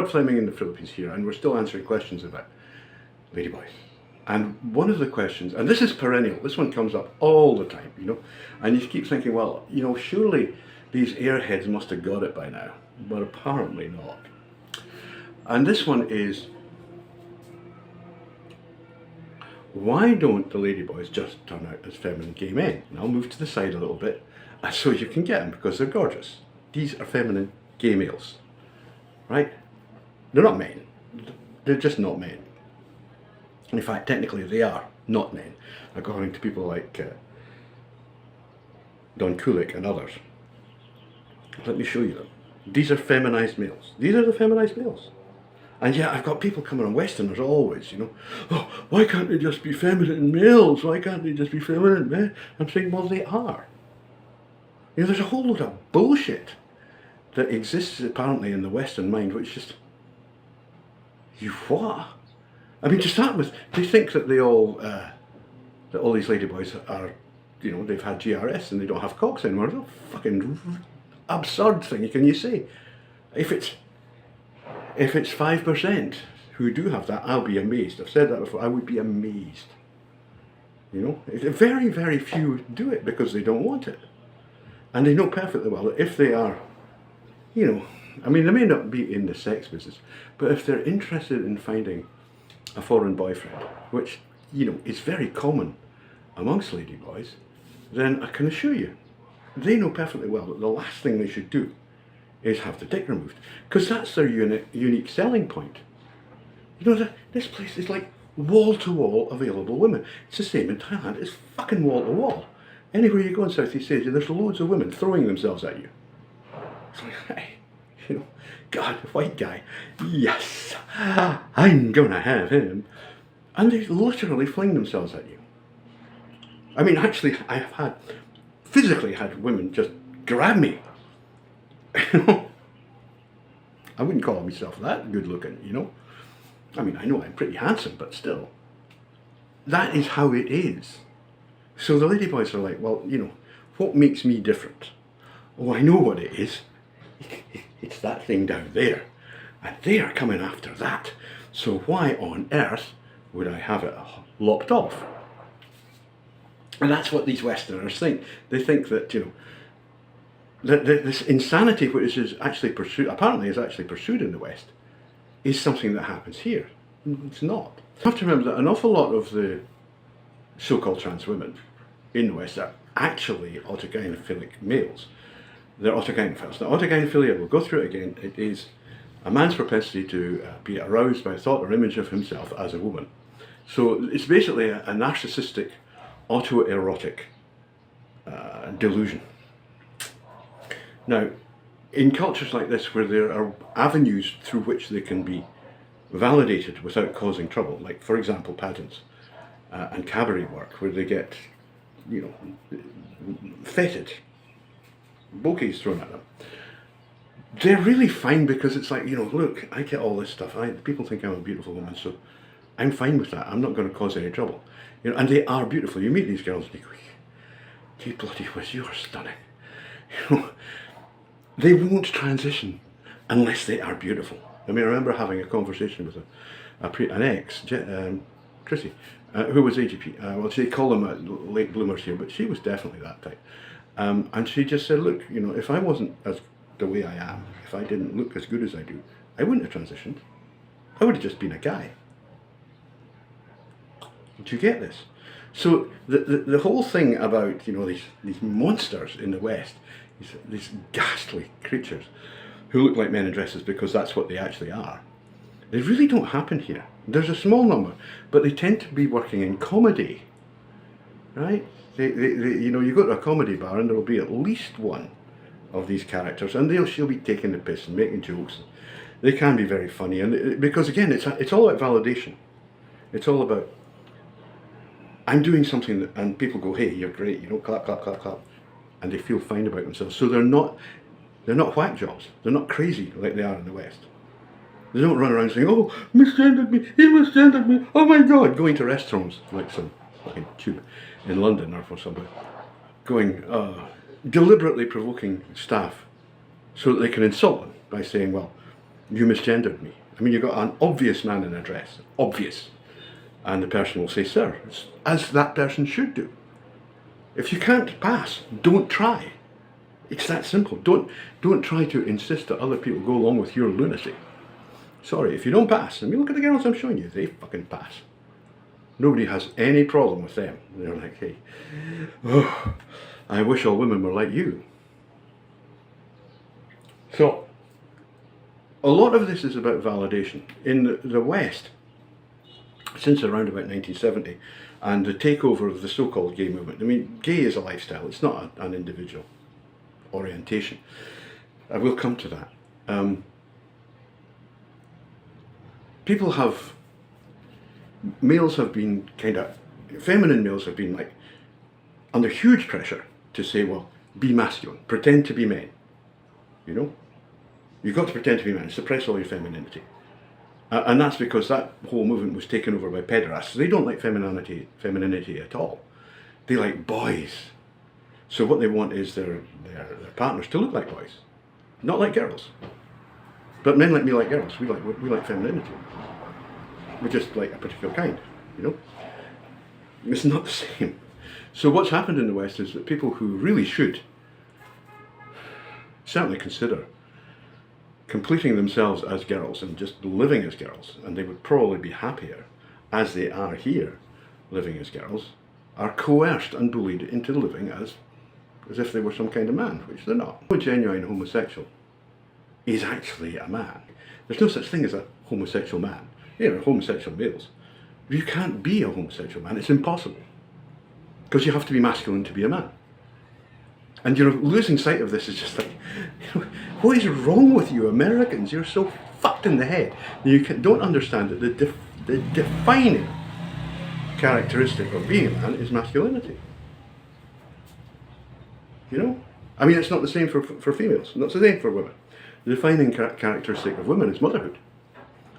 filming in the Philippines here, and we're still answering questions about ladyboys. And one of the questions, and this is perennial, this one comes up all the time, you know, and you keep thinking, well, you know, surely these airheads must have got it by now, but apparently not. And this one is, why don't the ladyboys just turn out as feminine gay men? And I'll move to the side a little bit, so you can get them, because they're gorgeous. These are feminine gay males, right? They're not men. They're just not men. In fact, technically they are not men, according to people like Don Kulik and others. Let me show you them. These are feminized males. These are the feminized males. And yeah, I've got people coming on, Westerners always, you know, oh, why can't they just be feminine males? Why can't they just be feminine men? I'm saying, well, they are. You know, there's a whole load of bullshit that exists apparently in the Western mind, which just, you what? I mean, to start with, they think that that all these ladyboys are, you know, they've had GRS and they don't have cocks anymore. It's a fucking absurd thing, can you say? If it's 5% who do have that, I'll be amazed. I've said that before, I would be amazed. You know, very, very few do it because they don't want it. And they know perfectly well that if they are, you know, I mean, they may not be in the sex business, but if they're interested in finding a foreign boyfriend, which, you know, is very common amongst ladyboys, then I can assure you, they know perfectly well that the last thing they should do is have the dick removed, because that's their unique selling point. You know, this place is like wall-to-wall available women. It's the same in Thailand. It's fucking wall-to-wall. Anywhere you go in Southeast Asia, there's loads of women throwing themselves at you. It's like, hey, you know, God, white guy, yes, I'm gonna have him. And they literally fling themselves at you. I mean, actually, I have physically had women just grab me. I wouldn't call myself that good looking, you know. I mean, I know I'm pretty handsome, but still. That is how it is. So the ladyboys are like, well, you know, what makes me different? Oh, I know what it is. It's that thing down there. And they are coming after that. So why on earth would I have it lopped off? And that's what these Westerners think. They think that, you know, this insanity, which is actually pursued, apparently is actually pursued in the West, is something that happens here. It's not. You have to remember that an awful lot of the so-called trans women in the West are actually autogynephilic males. They're autogynephiles. Now, autogynephilia, we'll go through it again, it is a man's propensity to be aroused by a thought or image of himself as a woman. So it's basically a narcissistic, autoerotic delusion. Now, in cultures like this, where there are avenues through which they can be validated without causing trouble, like, for example, pageants and cabaret work, where they get, you know, feted, bouquets thrown at them, they're really fine, because it's like, you know, look, I get all this stuff. People think I'm a beautiful woman, so I'm fine with that. I'm not going to cause any trouble. You know, and they are beautiful. You meet these girls and you go, gee bloody whiz, you are stunning. You know, they won't transition unless they are beautiful. I mean, I remember having a conversation with an ex, Chrissy, who was AGP. Well, they call them late bloomers here, but she was definitely that type. And she just said, look, you know, if I wasn't as the way I am, if I didn't look as good as I do, I wouldn't have transitioned. I would have just been a guy. Do you get this? So the whole thing about, you know, these monsters in the West, these ghastly creatures who look like men in dresses because that's what they actually are, they really don't happen here. There's a small number, but they tend to be working in comedy, right? You know, you go to a comedy bar and there will be at least one of these characters, and she'll be taking the piss and making jokes. They can be very funny, and because again, it's all about validation. It's all about, I'm doing something that, and people go, hey, you're great, you know, clap, clap, clap, clap, and they feel fine about themselves. So they're not whack jobs. They're not crazy like they are in the West. They don't run around saying, oh, misgendered me, he misgendered me, oh my God, going to restaurants like some fucking tube in London or for somewhere, going, deliberately provoking staff so that they can insult them by saying, well, you misgendered me. I mean, you've got an obvious man in a dress, obvious. And the person will say, sir, as that person should do. If you can't pass, don't try. It's that simple. Don't try to insist that other people go along with your lunacy. Sorry, if you don't pass, I mean, look at the girls I'm showing you, they fucking pass. Nobody has any problem with them. They're like, hey, oh, I wish all women were like you. So, a lot of this is about validation. In the West, since around about 1970, and the takeover of the so-called gay movement. I mean, gay is a lifestyle, it's not an individual orientation. I will come to that. Males have been feminine males have been like under huge pressure to say, well, be masculine, pretend to be men. You know? You've got to pretend to be men, suppress all your femininity. And that's because that whole movement was taken over by pederasts. They don't like femininity at all. They like boys. So what they want is their partners to look like boys, not like girls. But men like me like girls. We like femininity. We just like a particular kind, you know. It's not the same. So what's happened in the West is that people who really should certainly consider completing themselves as girls and just living as girls, and they would probably be happier as they are here living as girls, are coerced and bullied into living as if they were some kind of man, which they're not. A genuine homosexual is actually a man. There's no such thing as a homosexual man. There are homosexual males. You can't be a homosexual man, it's impossible. Because you have to be masculine to be a man. And losing sight of this is just like, what is wrong with you Americans? You're so fucked in the head. You don't understand that the defining characteristic of being a man is masculinity. You know? I mean, it's not the same for females, not the same for women. The defining characteristic of women is motherhood.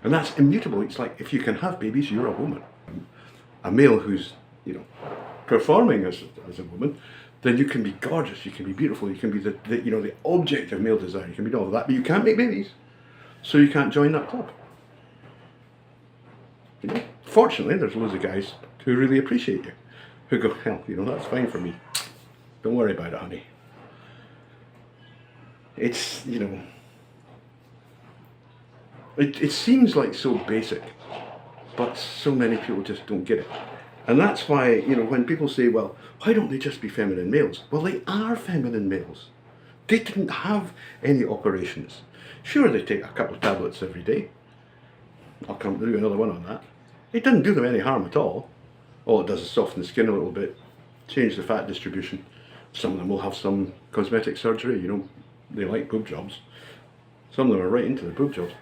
And that's immutable. It's like, if you can have babies, you're a woman. A male who's, performing as a woman, then you can be gorgeous, you can be beautiful, you can be the object of male desire, you can be all of that, but you can't make babies, so you can't join that club. Fortunately, there's loads of guys who really appreciate you, who go, hell, that's fine for me. Don't worry about it, honey. It's, it seems like so basic, but so many people just don't get it. And that's why, when people say, well, why don't they just be feminine males? Well, they are feminine males. They didn't have any operations. Sure, they take a couple of tablets every day. I'll come to do another one on that. It doesn't do them any harm at all. All it does is soften the skin a little bit, change the fat distribution. Some of them will have some cosmetic surgery, they like boob jobs. Some of them are right into the boob jobs.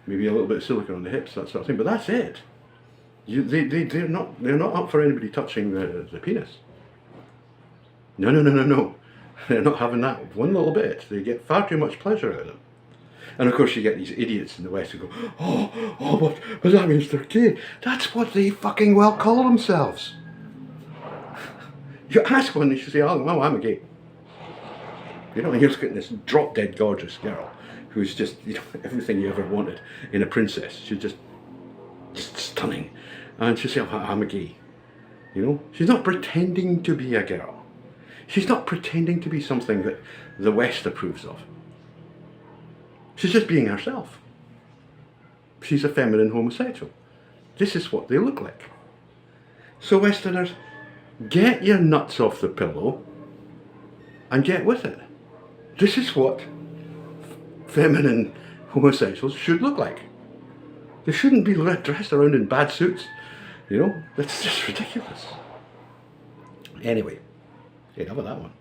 Maybe a little bit of silicone on the hips, that sort of thing, but that's it. They're not up for anybody touching the penis. No. They're not having that one little bit. They get far too much pleasure out of them. And of course you get these idiots in the West who go, but that means they're gay. That's what they fucking well call themselves. You ask one, they should say, oh, I'm a gay. And you're looking at this drop dead gorgeous girl who's just, everything you ever wanted in a princess. She's just stunning. And she'll say, I'm a gay. She's not pretending to be a girl. She's not pretending to be something that the West approves of. She's just being herself. She's a feminine homosexual. This is what they look like. So Westerners, get your nuts off the pillow and get with it. This is what feminine homosexuals should look like. They shouldn't be dressed around in bad suits. That's just ridiculous. Anyway, enough of that one.